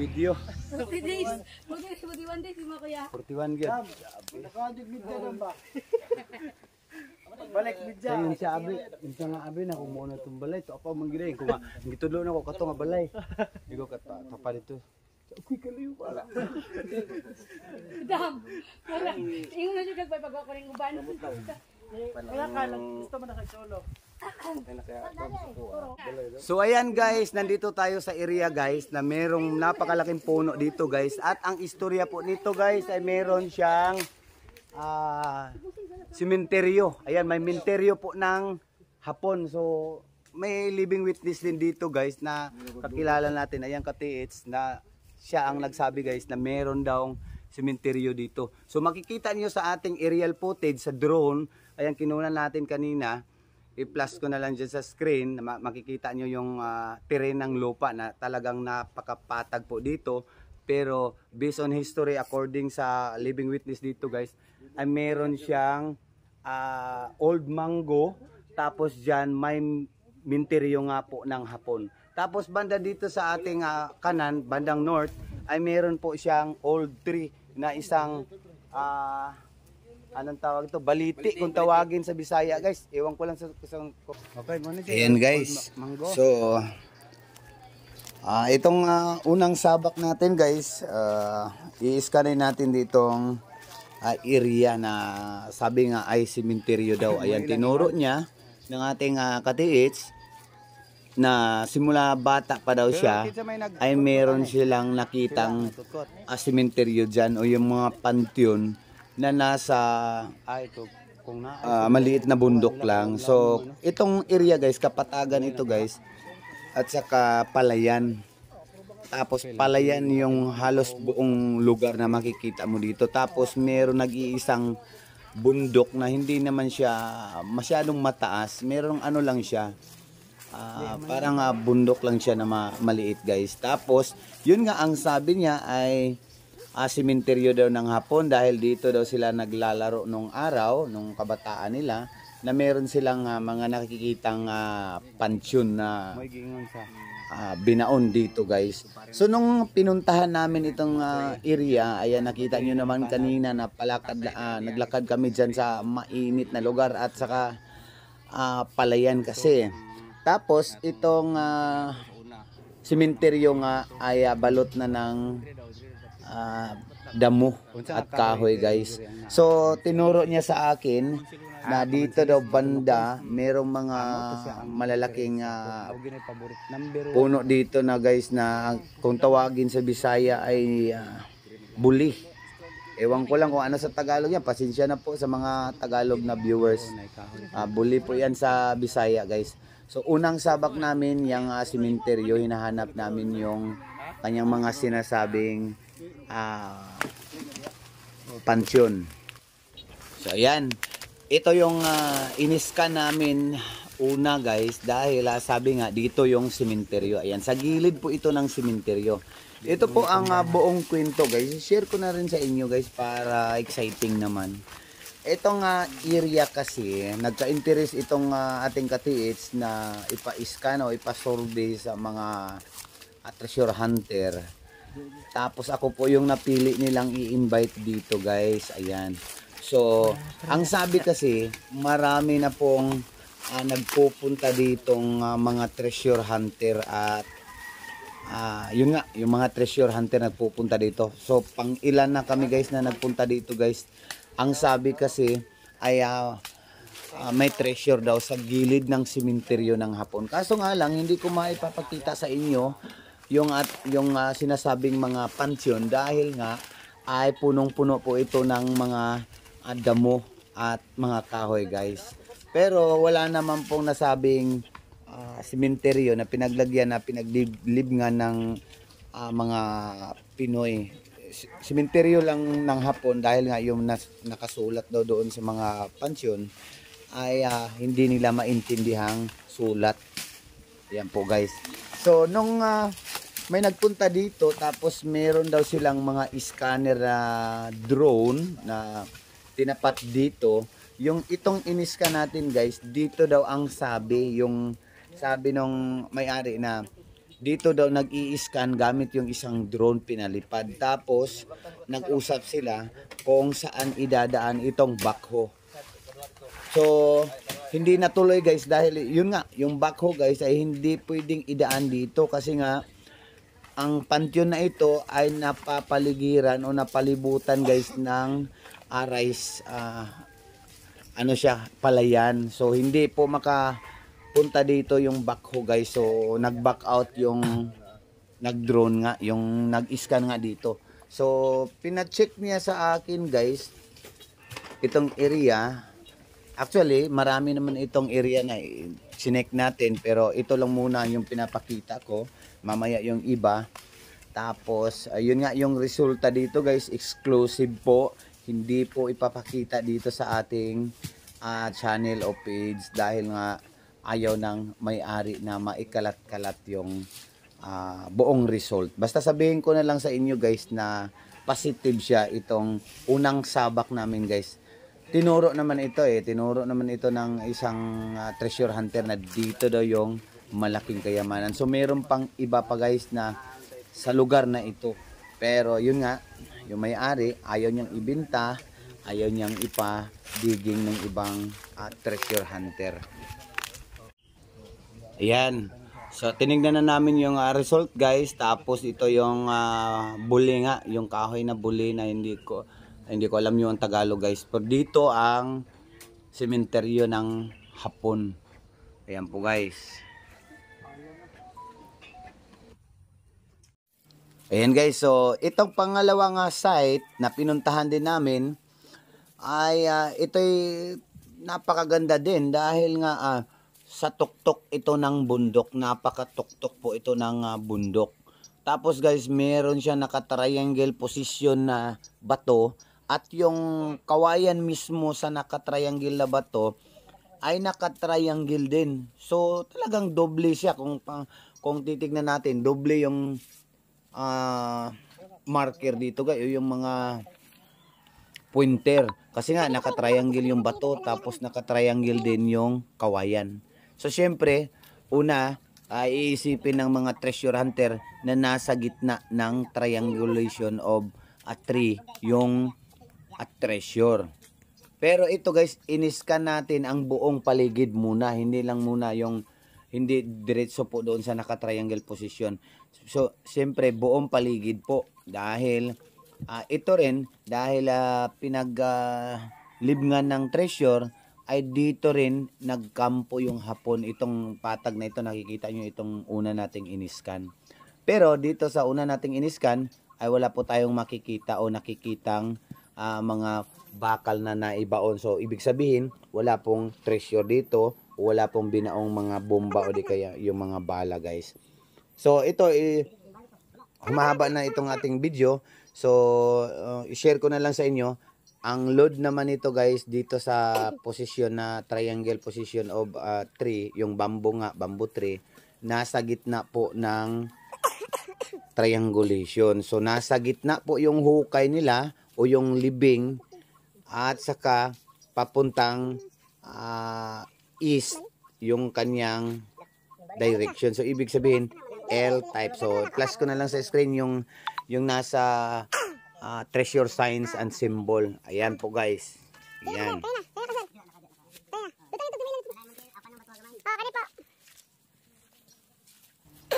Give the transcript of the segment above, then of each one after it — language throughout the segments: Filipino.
Video. 40 days. 41 days mo kuya. 41 gyud. Nakadug midya lang ba? Balik midya. Sayon siya abi, insa nga abi na kung mo na tong balay, to pa man gid kung gitudlo na ko kato nga balay. Digo kat pa dito. Okay kaliyo wala. Dam. Wala. Ingon na jud kag pag ako ring uban. Wala ka lang gusto mo na kay solo. So ayan guys, nandito tayo sa area guys na merong napakalaking puno dito guys. At ang istorya po nito guys ay meron siyang sementeryo. Ayan, may sementeryo po ng Hapon. So may living witness din dito guys na kakilala natin. Ayan katiits na siya ang nagsabi guys na meron daw sementeryo dito. So makikita niyo sa ating aerial footage sa drone. Ayan, kinunan natin kanina. I-plus ko na lang dyan sa screen, makikita nyo yung terrain ng lupa na talagang napakapatag po dito. Pero based on history, according sa living witness dito guys, ay meron siyang old mango, tapos dyan may minteryo nga po ng Hapon. Tapos banda dito sa ating kanan, bandang north, ay meron po siyang old tree na isang anong tawag ito? Baliti kung tawagin sa Bisaya guys. Ewan ko lang sa okay, ayan guys. So itong unang sabak natin guys, i-scanin natin ditong area na sabi nga ay sementeryo daw. Ayan, tinuro niya ng ating katiits na simula bata pa daw siya ay meron silang nakitang sementeryo dyan o yung mga pantheon na nasa maliit na bundok lang. So itong area guys, kapatagan ito guys, at saka palayan. Tapos palayan yung halos buong lugar na makikita mo dito. Tapos meron nag-iisang bundok na hindi naman siya masyadong mataas. Merong ano lang siya, parang bundok lang siya na maliit guys. Tapos yun nga ang sabi niya ay sementeryo daw ng Hapon dahil dito daw sila naglalaro nung araw, nung kabataan nila, na meron silang mga nakikitang pansyon na binaon dito guys. So nung pinuntahan namin itong area, ayan nakita nyo naman kanina na naglakad kami dyan sa mainit na lugar at saka palayan kasi. Tapos itong sementeryo nga ay balot na ng damo at kahoy guys. So tinuro niya sa akin na dito daw banda merong mga malalaking puno dito na guys na kung tawagin sa Bisaya ay buli. Ewan ko lang kung ano sa Tagalog yan. Pasensya na po sa mga Tagalog na viewers. Buli po yan sa Bisaya guys. So unang sabak namin yung sementeryo, hinahanap namin yung kanyang mga sinasabing pansyon. So ayan, ito yung iniskan namin una guys dahil sabi nga dito yung sementeryo. Ayan, sa gilid po ito ng sementeryo. Ito po ang buong kwento guys. Share ko na rin sa inyo guys para exciting naman. Itong area kasi nagka-interest itong ating katiits na ipa-scan o ipa-survey sa mga treasure hunter. Tapos ako po yung napili nilang i-invite dito guys. Ayan. So ang sabi kasi marami na pong nagpupunta ditong mga treasure hunter at yun nga, yung mga treasure hunter nagpupunta dito. So pang ilan na kami guys na nagpunta dito guys. Ang sabi kasi ay may treasure daw sa gilid ng simenteryo ng Hapon. Kaso nga lang hindi ko maipapakita sa inyo yung sinasabing mga pansyon dahil nga ay punong-puno po ito ng mga damo at mga kahoy guys. Pero wala naman pong nasabing simenteryo na pinaglagyan na pinaglibngan ng mga Pinoy. Simenteryo lang ng Hapon dahil nga yung nakasulat daw doon sa mga pansyon ay hindi nila maintindihang sulat. Yan po guys. So nung may nagpunta dito tapos meron daw silang mga scanner na drone na tinapat dito. Yung itong iniskan natin guys, dito daw ang sabi nung may-ari na dito daw nag-i-scan gamit yung isang drone pinalipad. Tapos nag-usap sila kung saan idadaan itong backhoe. So hindi natuloy guys dahil yun nga, yung backhoe guys ay hindi pwedeng idaan dito kasi nga ang pansyon na ito ay napapaligiran o napalibutan guys ng rice palayan. So hindi po makapunta dito yung backhoe guys. So nag-back out yung nag-drone nga, yung nag-scan nga dito. So pina-check niya sa akin guys itong area. Actually, marami naman itong area na sinek natin pero ito lang muna yung pinapakita ko. Mamaya yung iba. Tapos ayun nga yung resulta dito guys, exclusive po. Hindi po ipapakita dito sa ating channel o page dahil nga ayaw ng may-ari na maikalat-kalat yung buong result. Basta sabihin ko na lang sa inyo guys na positive siya itong unang sabak namin guys. Tinuro naman ito ng isang treasure hunter na dito daw yung malaking kayamanan. So meron pang iba pa guys na sa lugar na ito. Pero yun nga, yung may-ari ayaw niyang ibenta, ayaw niyang ipa-digging ng ibang treasure hunter. Ayan. So tinignan na namin yung result guys. Tapos ito yung buli nga, yung kahoy na buli na hindi ko alam yung Tagalog guys. Pero dito ang sementeryo ng Hapon. Ayan po guys. Ayan guys, so itong pangalawang site na pinuntahan din namin ay ito'y napakaganda din dahil nga sa tuktok ito ng bundok, napakatuktok po ito ng bundok. Tapos guys, meron siya naka-triangle position na bato at yung kawayan mismo sa naka-triangle na bato ay naka-triangle din. So talagang doble siya kung titignan natin, doble yung marker dito guys, yung mga pointer kasi nga naka-triangle yung bato tapos naka-triangle din yung kawayan. So syempre una ay iisipin ng mga treasure hunter na nasa gitna ng triangulation of a tree yung treasure. Pero ito guys, iniskan natin ang buong paligid muna, hindi lang muna yung hindi diretso po doon sa naka-triangle position. So, siyempre, buong paligid po. Dahil, ito rin, dahil pinaglibngan ng treasure, ay dito rin nagkampo yung Hapon. Itong patag na ito, nakikita nyo itong una nating iniskan. Pero, dito sa una nating iniskan, ay wala po tayong makikita o nakikitang mga bakal na naibaon. So, ibig sabihin, wala pong treasure dito, wala pong binaong mga bomba o di kaya yung mga bala guys. So ito humahaba na itong ating video. So i-share ko na lang sa inyo. Ang load naman ito guys dito sa position na triangle position of tree, yung bamboo tree, nasa gitna po ng triangulation. So nasa gitna po yung hukay nila o yung libing at saka papuntang east yung kanyang direction. So ibig sabihin L type. So plus ko na lang sa screen yung nasa treasure signs and symbol. Ayan po guys. Ayan.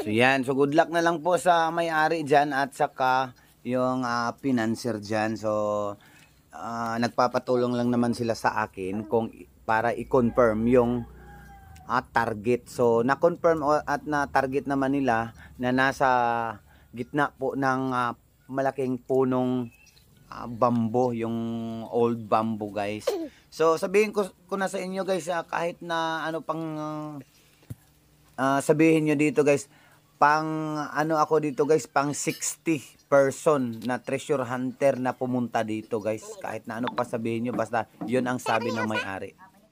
So yan, so good luck na lang po sa may-ari dyan at saka yung financier dyan. So nagpapatulong lang naman sila sa akin kung para i-confirm yung target. So na-confirm at na-target naman nila na nasa gitna po ng malaking punong bamboo, yung old bamboo guys. So sabihin ko na sa inyo guys, kahit na ano pang sabihin nyo dito guys, pang ano ako dito guys, pang 60 person na treasure hunter na pumunta dito guys. Kahit na ano pa sabihin nyo, basta yun ang sabi ng may-ari.